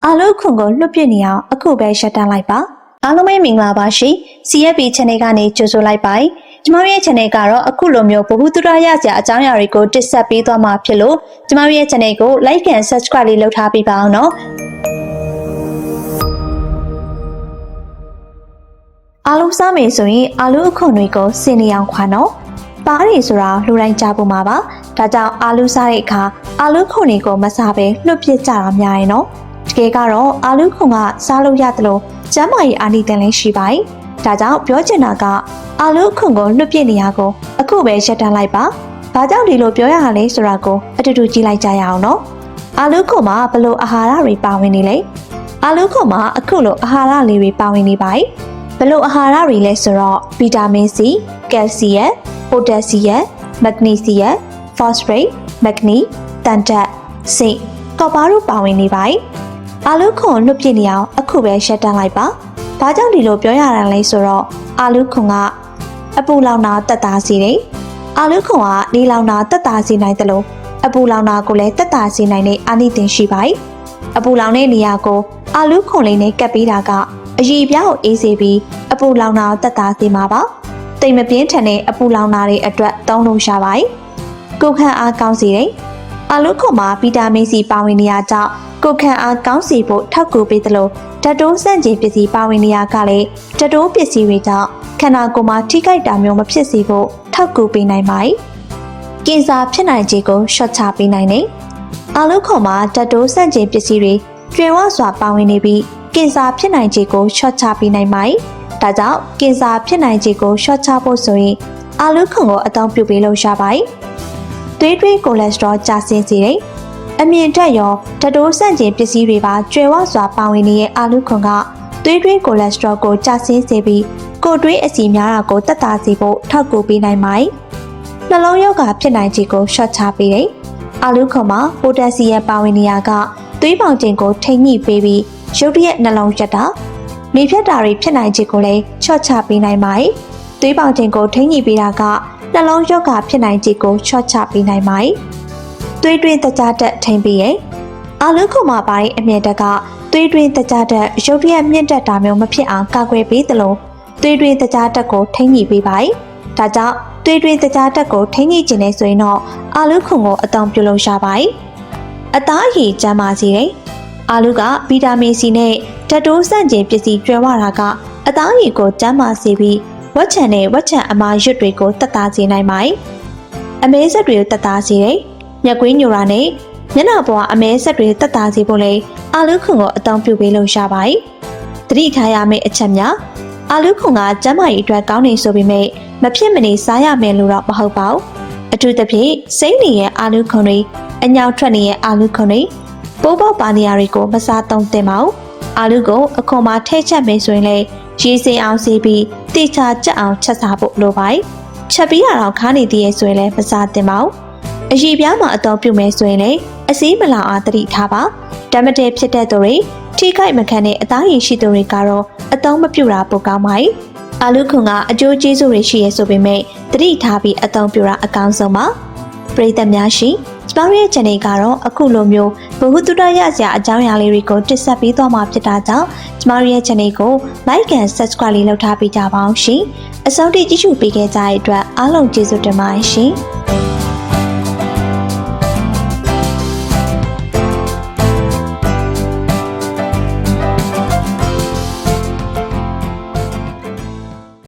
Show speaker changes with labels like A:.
A: အားလုံးခွန်ကိုလွတ်ပြစ်နေအောင်အခုပဲရှက်တန်းလိုက်ပါအားလုံးပဲမင်္ဂလာပါရှင် CFB Channel ကနေကြိုဆိုလိုက်ပါကျမတို့ရဲ့ channel ကတော့အခုလိုမျိုးဗဟုသုတရစရာအကြောင်းအရာတွေကိုတင်ဆက်ပေးသွားမှာဖြစ်လို့ကျမတို့ရဲ့ channel ကို like and subscribe လေးလုပ်ထားပေးပါအောင်နော်အားလုံးစားမယ်ဆိုရင်အားလုံးအခွန်တွေကိုစင်နေအောင်ခွာနော်ပါးရီဆိုတာလူတိုင်းကြားဖို့မှာပါဒါကြောင့်အားလုံးစားတဲ့အခါအားလုံးခွန်တွေကိုမစားဘဲလွတ်ပြစ်ကြတာများရင်နော်တကယ်ကတော့အားလုံးခွန်ကစားလို့ရတယ်လို့ကျမ်းမာရေးအာနိသင်လည်းရှိပါတယ်ဒါကြောင့်ပြောချင်တာကအားလုံးခွန်ကိုလွတ်ပြစ်နေရကိုအခုပဲရှက်တန်းလိုက်ပါဘာကြောင့်ဒီလိုပြောရတာလဲဆိုတာကိုအတူတူကြည့်လိုက်ကြရအောင်နော်အားလုံးခွန်မှာဘလို့အာဟာရတွေပါဝင်နေလဲအားလုံးခွန်မှာအခုလိုအာဟာရလေးတွေပါဝင်နေပါတယ်ဘလို့အာဟာရတွေလဲဆိုတော့ဗီတာမင် C ကယ်လ်ဆီယမ်ပိုတက်ဆီယမ်မက်ဂနီဆီယမ်ဖော့စဖိတ်မက်ဂနီတန်တက်ဇင်ကော်ပါတို့ပါဝင်နေပါတယ်အားလုံးခွန်လွတ်ပြစ်နေအောင်အခုပဲရှက်တန်းလိုက်ပါဘာကြောင့်ဒီလိုပြောရတာလဲဆိုတော့အာလူခွန်ကအပူလောင်တာတက်တာစီတယ်အာလူခွန်ကဒီလောင်တာတက်တာစီနိုင်တယ်လို့အပူလောင်တာကိုလည်းတက်တာစီနိုင်တဲ့အာနိသင်ရှိပါတယ်အပူလောင်တဲ့နေရာကိုအာလူခွန်လေးနဲ့ကပ်ပေးတာကအရည်ပြားကိုအေးစေပြီးအပူလောင်တာတက်တာစီမှာပါတိမ်မပြင်းထန်တဲ့အပူလောင်တာတွေအတွက်သုံးလို့ရပါတယ်ကိုယ်ခံအားကောင်းစေတယ်အာလူခွန်မှာဗီတာမင် C ပါဝင်နေရကြောင့်ကိုယ်ခံအားကောင်းစေဖို့ထောက်ကူပေးသလိုဓာတ်တိုးစန့်ကျင်ပစ္စည်းပါဝင်နေရကလည်းဓာတ်တိုးပစ္စည်းတွေကြောင့်ခန္ဓာကိုယ်မှာထိခိုက်တာမျိုးမဖြစ်စေဖို့ထောက်ကူပေးနိုင်ပါတယ်။ကင်ဆာဖြစ်နိုင်ခြေကိုရှော့ချပေးနိုင်တယ်။အားလုံးခွန်မှာဓာတ်တိုးစန့်ကျင်ပစ္စည်းတွေကျွဲဝစွာပါဝင်နေပြီးကင်ဆာဖြစ်နိုင်ခြေကိုရှော့ချပေးနိုင်ပါတယ်။ဒါကြောင့်ကင်ဆာဖြစ်နိုင်ခြေကိုရှော့ချဖို့ဆိုရင်အားလုံးခွန်ကိုအသုံးပြုပေးလို့ရပါတယ်။သွေးတွင်းကိုလက်စထရောကျဆင်းစေတယ်။အမြင့်တက်ရောဓာတ်တိုးဆန့်ကျင်ပစ္စည်းတွေပါကျွဲဝစွာပါဝင်နေတဲ့အာလူခွန်ကသွေးတွင်းကိုလက်စထရောကိုကျဆင်းစေပြီးကိုယ်တွင်းအဆီများတာကိုတက်တာစေဖို့ထောက်ကူပေးနိုင်ပါတယ်။နှလုံးရောဂါဖြစ်နိုင်ခြေကိုရှော့ချပေးတယ်။အာလူခွန်မှာပိုတက်ဆီယမ်ပါဝင်နေရကသွေးပေါင်ချိန်ကိုထိန်းညှိပေးပြီးရုတ်တရက်နှလုံးရက်တာမြေဖြတ်တာတွေဖြစ်နိုင်ခြေကိုလည်းချော့ချပေးနိုင်ပါတယ်။သွေးပေါင်ချိန်ကိုထိန်းညှိပေးတာကနှလုံးရောဂါဖြစ်နိုင်ခြေကိုချော့ချပေးနိုင်ပါတယ်။သွေးတွင်းတကြားတက်ထိန်းပေးရင်အာလူခွန်မှာပါတဲ့အမြင့်တက်ကသွေးတွင်းတကြားတက်ရုတ်တရက်မြင့်တက်တာမျိုးမဖြစ်အောင်ကာကွယ်ပေးသလိုသွေးတွင်းတကြားတက်ကိုထိန်းညှိပေးပါတယ်။ဒါကြောင့်သွေးတွင်းတကြားတက်ကိုထိန်းညှိခြင်းနဲ့ဆိုရင်တော့အာလူခွန်ကိုအသုံးပြုလို့ရပါတယ်။အသားအရည်ကျန်းမာစေတယ်။အာလူကဗီတာမင် C နဲ့ဓာတ်တိုးဆန့်ကျင်ပစ္စည်းကျွဲဝတာကအသားအရည်ကိုကျန်းမာစေပြီးဝက်ချံနဲ့ဝက်ချံအမာရွတ်တွေကိုတက်တာစေနိုင်ပါတယ်။အမဲဆက်တွေကိုတက်တာစေတယ်။မျက်ကွင်းညိုတာနဲ့မျက်နှာပေါ်အမဲဆက်တွေတက်တာစေဖို့လေအာလူခွန်ကိုအသုံးပြုပေးလို့ရပါတယ်။သတိထားရမယ့်အချက်များအာလူခွန်ကကျန်းမာရေးအတွက်ကောင်းနေဆိုပေမဲ့မဖြစ်မနေစားရမယ်လို့တော့မဟုတ်ပါဘူး။အထူးသဖြင့်စိမ့်နေတဲ့အာလူခွန်တွေအညောင်ထွက်နေတဲ့အာလူခွန်တွေပိုးပေါက်ပါနေရာတွေကိုမစားသုံးသင့်ပါဘူး။အာလူကိုအခွန်မှာထည့်ချက်မယ်ဆိုရင်လေရေစင်အောင်စေပြီးတိကျကြက်အောင်ချက်စားဖို့လိုပါတယ်။ချက်ပြီးတော့ခါနေသေးရဲ့ဆိုရင်လည်းမစားသင့်ပါဘူး။အရည်ပြားမှာအသုံးပြုမယ်ဆိုရင်လည်းအစည်းမလောင်အားသတိထားပါဓာတ်မတည့်ဖြစ်တဲ့သူတွေထိခိုက်မခံတဲ့အသားရည်ရှိသူတွေကတော့အသုံးမပြုတာပိုကောင်းပါတယ်အာလူခွန်ကအကျိုးကျေးဇူးတွေရှိရဆိုပေမဲ့သတိထားပြီးအသုံးပြုတာအကောင်းဆုံးပါပရိသတ်များရှင်ကျမတို့ရဲ့ channel ကတော့အခုလိုမျိုးဘဝတုဒ္ဒရစရာအကြောင်းအရာလေးတွေကိုတင်ဆက်ပေးသွားမှာဖြစ်တာကြောင့်ကျမတို့ရဲ့ channel ကို like and subscribe လေးလုပ်ထားပေးကြပါအောင်ရှင်အဆုံးထိကြည့်ရှုပေးခဲ့ကြတဲ့အတွက်အားလုံးကျေးဇူးတင်ပါတယ်ရှင်